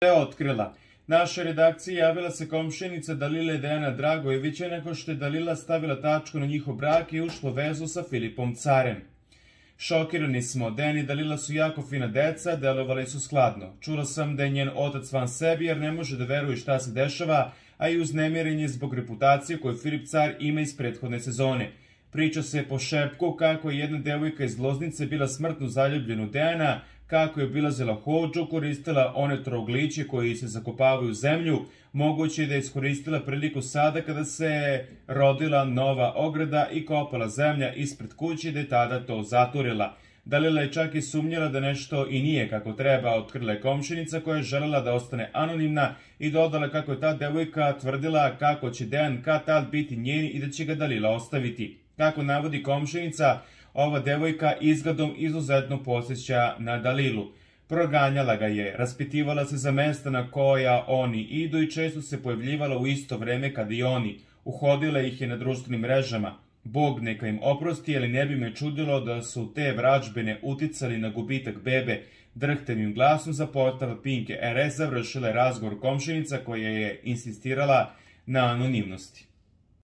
je otkrila. Naša redakcija javila se komšinica Dalile Dejana Dragojevića nakon što je Dalila stavila tačku na njihov brak i ušla u vezu sa Filipom Carem. Šokirani smo, Dejan i Dalila su jako fina deca, delovali su skladno. Čula sam da je njen otac van sebi jer ne može da veruje šta se dešava, a i uznemiren je zbog reputacije koju Filip Car ima iz prethodne sezone. Priča se po šepku kako je jedna devojka iz Loznice bila smrtno zaljubljena u Dejana, kako je obilazila hodžu, koristila one trougliće koji se zakopavaju u zemlju, moguće je da je iskoristila priliku sada kada se rodila nova ograda i kopala zemlja ispred kuće da je tada to zaturila. Dalila je čak i sumnjala da nešto i nije kako treba, otkrila je komšinica koja je želela da ostane anonimna i dodala kako je ta devojka tvrdila kako će Dejan kad tad biti njen i da će ga Dalila ostaviti. Kako navodi komšinica, ova devojka izgledom izuzetno podsjeća na Dalilu. Proganjala ga je, raspitivala se za mesta na koja oni idu i često se pojavljivala u isto vreme kada i oni. Uhodila ih je na društvenim mrežama. Bog neka im oprosti, ali ne bi me čudilo da su te vražbene uticali na gubitak bebe. Drhtevim glasom za portal Pinke RS završila je razgovor komšinica koja je insistirala na anonimnosti.